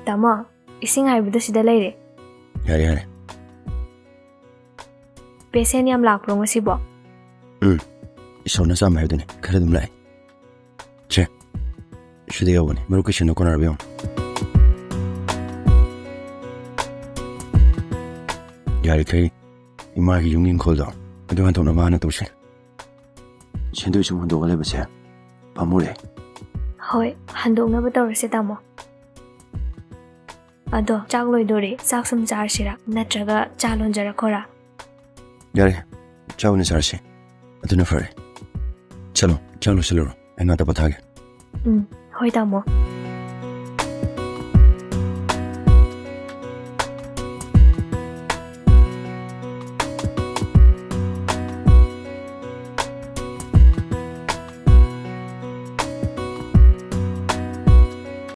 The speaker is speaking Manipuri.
Tama, ising haibda sida leire. Yare yare. Patient yam lakpro ngasibo. Isona sama haibdani khara dum lai. Che. Shudi yawani maru kishin no konar biyon. Yare kai ima ki yungin khol da. Adu han tona ma na to shin. Chendu chung hon do gale base. Pamure. Hoi, handong na ba tawrse tamo. Ado chagloi dori saksum charshira natraga chalon jara khora. Yare. Chao ni sarshi. Adu na fare. Chalo, chalo chalo. Enga ta pathage. Hoi tamo.